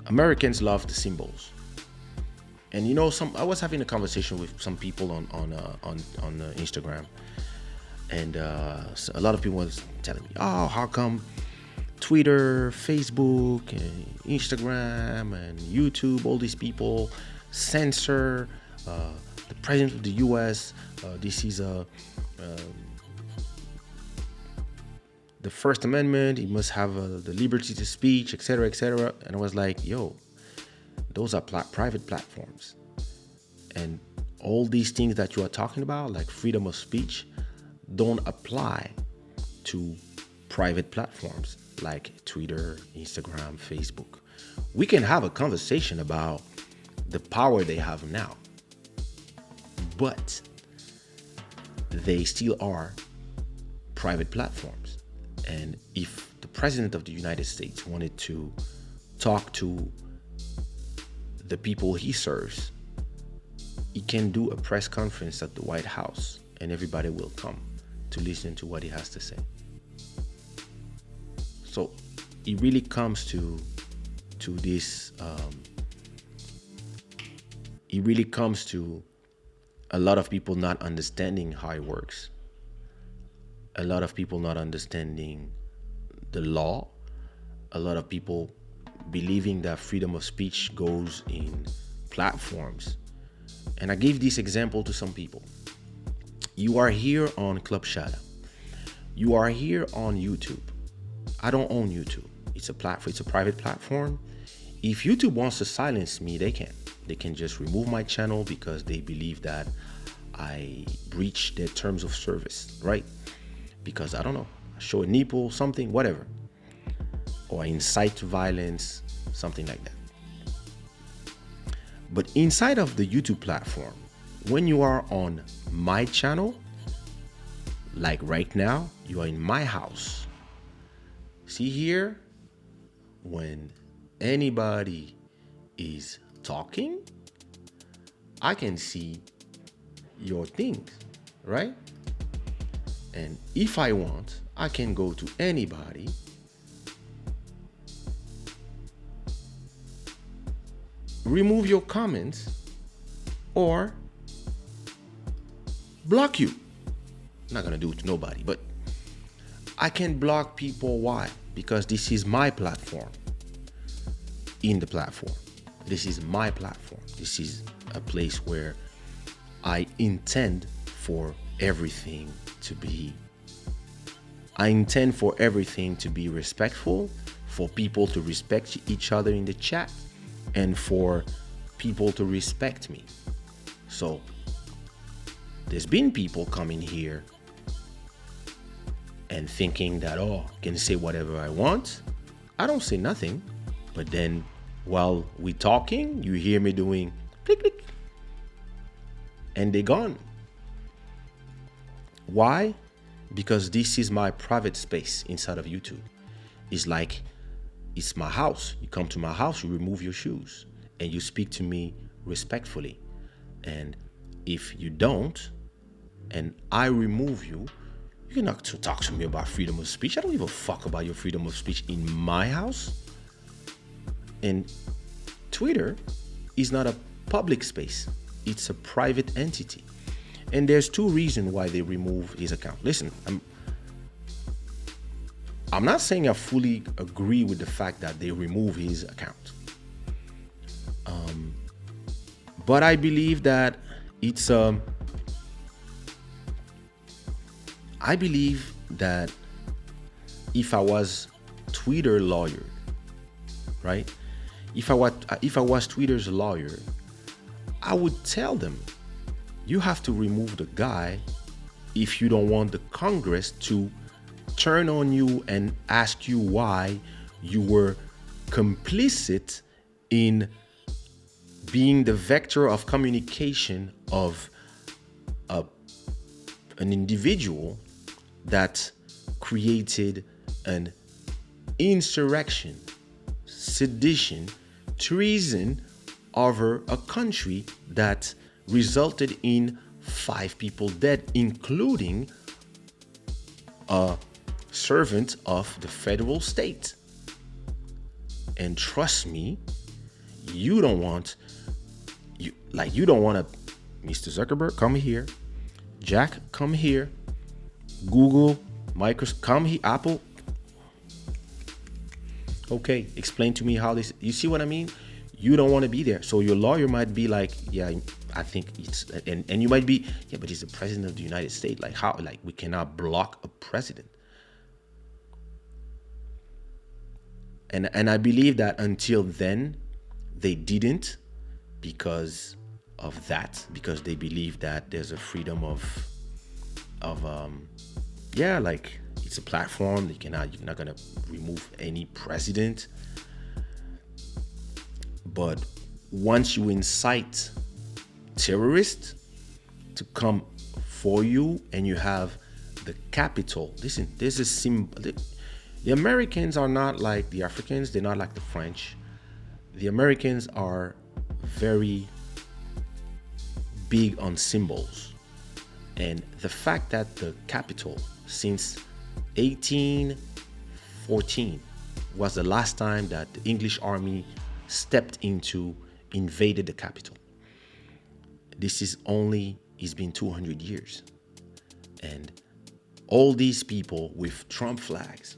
Americans love the symbols. And some I was having a conversation with some people on Instagram, and so a lot of people was telling me, "Oh, how come Twitter, Facebook, and Instagram, and YouTube, all these people censor the president of the U.S. This is the First Amendment. He must have the liberty to speech, etc., etc." And I was like, "Yo, those are private platforms, and all these things that you are talking about, like freedom of speech, don't apply to private platforms like Twitter, Instagram, Facebook. We can have a conversation about the power they have now, but they still are private platforms. And if the president of the United States wanted to talk to the people he serves, he can do a press conference at the White House and everybody will come to listen to what he has to say. So it really comes to this. It really comes to a lot of people not understanding how it works. A lot of people not understanding the law. A lot of people believing that freedom of speech goes in platforms. And I gave this example to some people. You are here on Club Shada. You are here on YouTube. I don't own YouTube. It's a platform. It's a private platform. If YouTube wants to silence me, they can. They can just remove my channel because they believe that I breach their terms of service, right? Because I don't know, I show a nipple, something, whatever, or I incite to violence, something like that. But inside of the YouTube platform, when you are on my channel, like right now, you are in my house. See here, when anybody is talking, I can see your things, right? And if I want, I can go to anybody remove your comments or block you. I'm not gonna do it to nobody, but I can block people. Why? Because this is my platform. In the platform, this is my platform. This is a place where I intend for everything to be respectful, for people to respect each other in the chat, and for people to respect me. So there's been people coming here and thinking that, oh, I can say whatever I want. I don't say nothing, but then while we talking, you hear me doing click, click, and they gone. Why? Because this is my private space inside of YouTube. It's like, it's my house. You come to my house, you remove your shoes, and you speak to me respectfully. And if you don't, and I remove you, you cannot talk to me about freedom of speech. I don't give a fuck about your freedom of speech in my house. And Twitter is not a public space. It's a private entity. And there's two reasons why they remove his account. Listen, I'm not saying I fully agree with the fact that they remove his account. But I believe that it's I believe that if I was Twitter lawyer, right? If I was Twitter's lawyer, I would tell them, you have to remove the guy if you don't want the Congress to turn on you and ask you why you were complicit in being the vector of communication of an individual that created an insurrection, sedition, treason over a country that resulted in 5 people dead, including a servant of the federal state. And trust me, you don't want you don't want to, Mr. Zuckerberg, come here, Jack, come here, Google, Microsoft, come here, Apple. Okay, explain to me how this. You see what I mean? You don't want to be there, so your lawyer might be like, yeah, I think it's, and you might be, yeah, but he's the president of the United States. Like how? Like we cannot block a president. And I believe that until then, they didn't, because of that, because they believe that there's a freedom of yeah, like it's a platform. You're not gonna remove any president. But once you incite terrorists to come for you, and you have the capital, listen, there's a symbol. The Americans are not like the Africans. They're not like the French. The Americans are very big on symbols. And the fact that the capital since 1814 was the last time that the English army stepped into, invaded the capital. It's been 200 years. And all these people with Trump flags,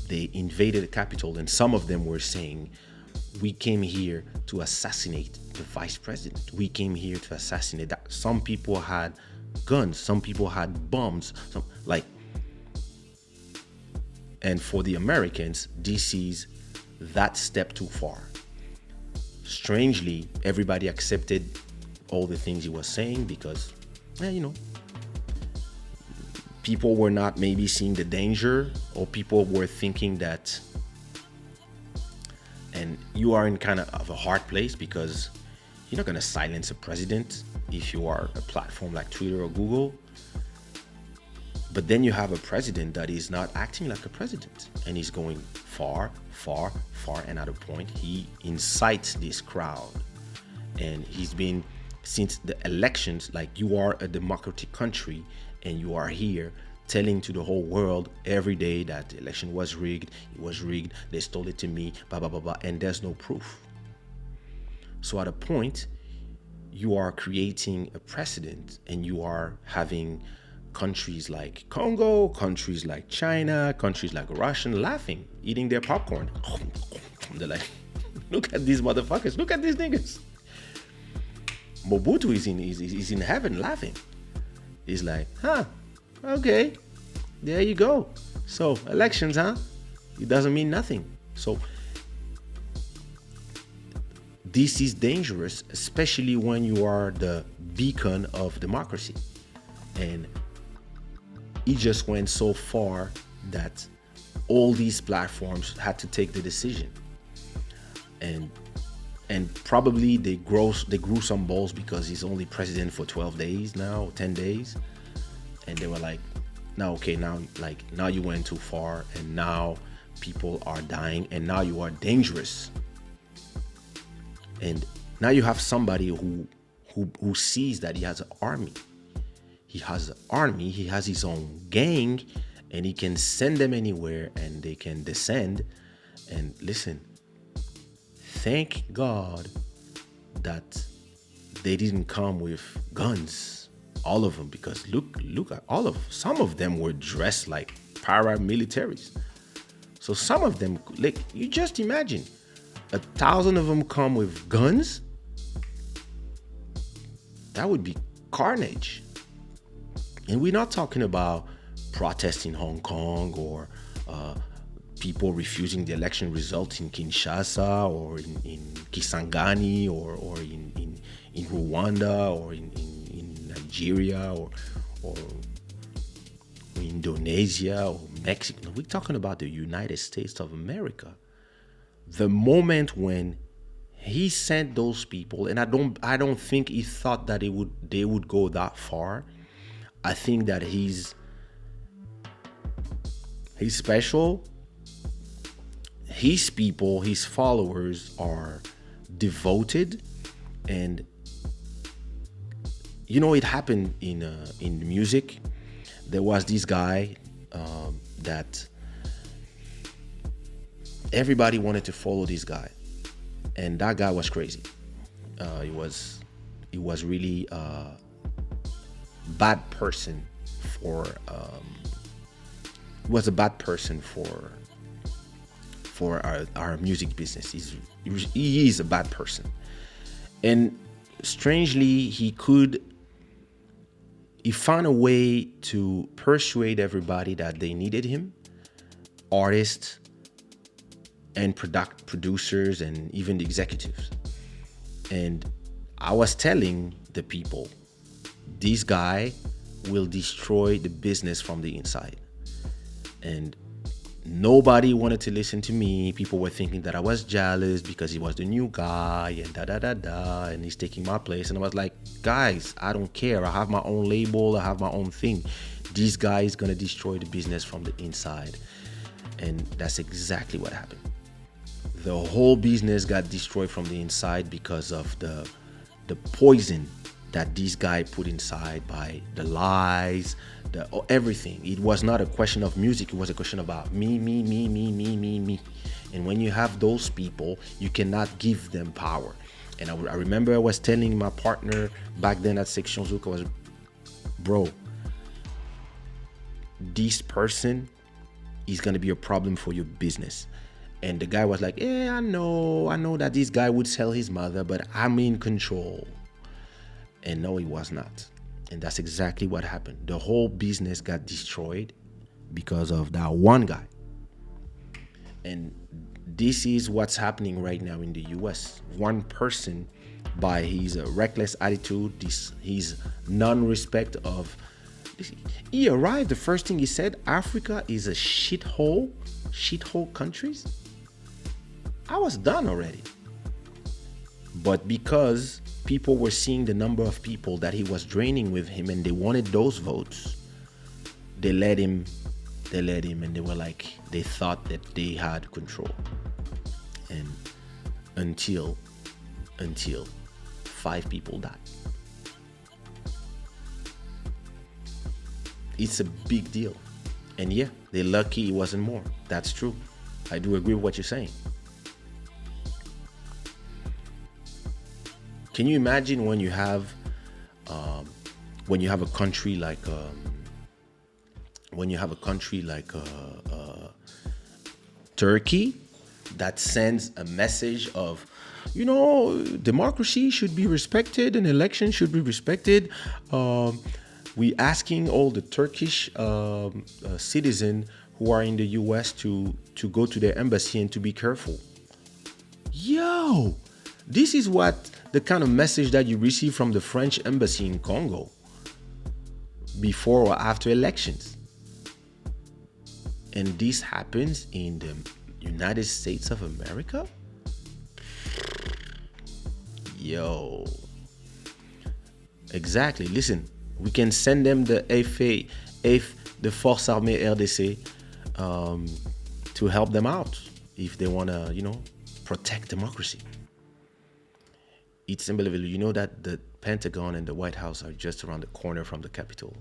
they invaded the capital, and some of them were saying, we came here to assassinate the vice president. We came here to assassinate that. Some people had guns, some people had bombs, and for the Americans, this is that step too far. Strangely, everybody accepted all the things he was saying because, people were not maybe seeing the danger, or people were thinking that, and you are in kind of a hard place because you're not going to silence a president if you are a platform like Twitter or Google. But then you have a president that is not acting like a president, and he's going far, far, far, and at a point he incites this crowd. And he's been, since the elections, like, you are a democratic country and you are here telling to the whole world every day that the election was rigged, it was rigged, they stole it to me, blah, blah, blah, blah, and there's no proof. So at a point, you are creating a precedent, and you are having countries like Congo, countries like China, countries like Russia laughing, eating their popcorn. They're like, look at these motherfuckers, look at these niggas. Mobutu is in heaven laughing. He's like, okay, there you go. So elections, it doesn't mean nothing. So this is dangerous, especially when you are the beacon of democracy. And it just went so far that all these platforms had to take the decision. And probably they grew some balls because he's only president for 12 days now, 10 days. And they were like, now you went too far, and now people are dying, and now you are dangerous. And now you have somebody who sees that he has an army. He has an army, he has his own gang, and he can send them anywhere, and they can descend. And listen, thank God that they didn't come with guns, all of them, because look at some of them were dressed like paramilitaries. So some of them, like, you just imagine 1,000 of them come with guns. That would be carnage. And we're not talking about protests in Hong Kong, or people refusing the election result in Kinshasa, or in Kisangani, or in Rwanda, or in Nigeria, or Indonesia, or Mexico. We're talking about the United States of America. The moment when he sent those people, and I don't think he thought that they would go that far. I think that he's special. His people, his followers are devoted, and it happened in music. There was this guy that everybody wanted to follow this guy, And that guy was crazy. He was really a bad person for was a bad person for our music business. He is a bad person. And strangely, he found a way to persuade everybody that they needed him, artists and producers and even the executives. And I was telling the people, this guy will destroy the business from the inside. And nobody wanted to listen to me. People were thinking that I was jealous because he was the new guy and da da da da, and he's taking my place. And I was like, guys, I don't care. I have my own label. I have my own thing. This guy is gonna destroy the business from the inside. And that's exactly what happened. The whole business got destroyed from the inside because of the poison that this guy put inside by the lies, everything. It was not a question of music. It was a question about me, me, me, me, me, me, me. And when you have those people, you cannot give them power. And I remember I was telling my partner back then at Section Zouk, I was, bro, this person is going to be a problem for your business. And the guy was like, yeah, I know that this guy would sell his mother, but I'm in control. And no, he was not. And that's exactly what happened. The whole business got destroyed because of that one guy. And this is what's happening right now in the US. One person, by his reckless attitude, his non-respect of... He arrived, the first thing he said, Africa is a shithole countries. I was done already. But because people were seeing the number of people that he was draining with him and they wanted those votes, they let him, and they were like, they thought that they had control. And until 5 people died. It's a big deal. And yeah, they're lucky it wasn't more. That's true. I do agree with what you're saying. Can you imagine when you have a country like Turkey that sends a message of, democracy should be respected and elections should be respected. We asking all the Turkish citizens who are in the US to go to their embassy and to be careful. Yo, this is what the kind of message that you receive from the French embassy in Congo before or after elections. And this happens in the United States of America? Yo. Exactly. Listen, we can send them the the Force Armée RDC to help them out if they want to, protect democracy. It's unbelievable. You know that the Pentagon and the White House are just around the corner from the Capitol.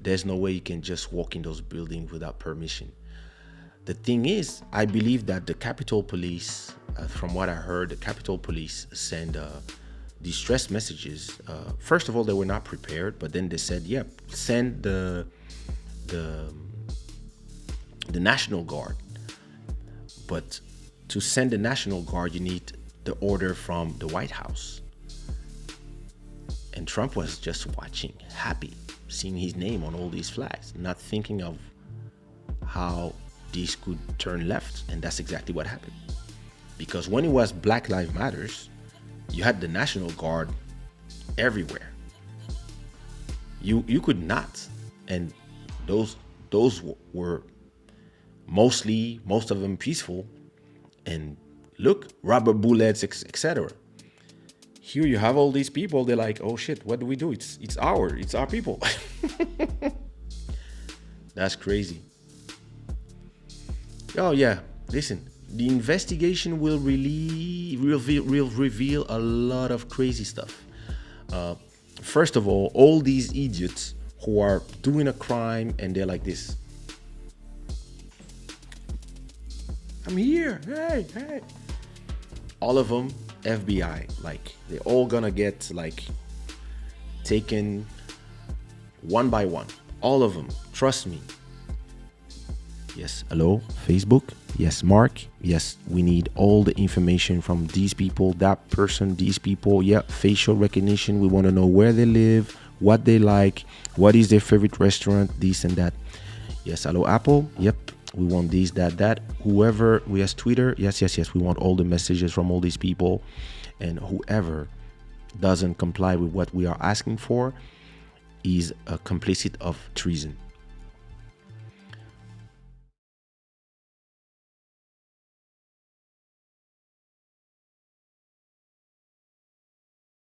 There's no way you can just walk in those buildings without permission. The thing is, I believe that the Capitol Police, from what I heard, the Capitol Police send distress messages. First of all, they were not prepared, but then they said, "Yep, send the National Guard." But to send the National Guard, you need the order from the White House. And Trump was just watching, happy, seeing his name on all these flags, not thinking of how this could turn left. And that's exactly what happened. Because when it was Black Lives Matters, you had the National Guard everywhere. You could not. And those were most of them peaceful. And look, rubber bullets, etc. Here you have all these people. They're like, oh shit, what do we do? It's our people. That's crazy. Oh yeah, listen. The investigation will really reveal a lot of crazy stuff. First of all these idiots who are doing a crime and they're like this. I'm here. Hey. All of them FBI. Like they're all gonna get like taken one by one. All of them. Trust me. Yes, hello, Facebook. Yes, Mark. Yes, we need all the information from these people, that person, these people. Yeah, facial recognition. We want to know where they live, what they like, what is their favorite restaurant, this and that. Yes, hello, Apple. Yep, we want this, that, that. Whoever, we has Twitter. Yes, yes, yes. We want all the messages from all these people. And whoever doesn't comply with what we are asking for is a complicit of treason.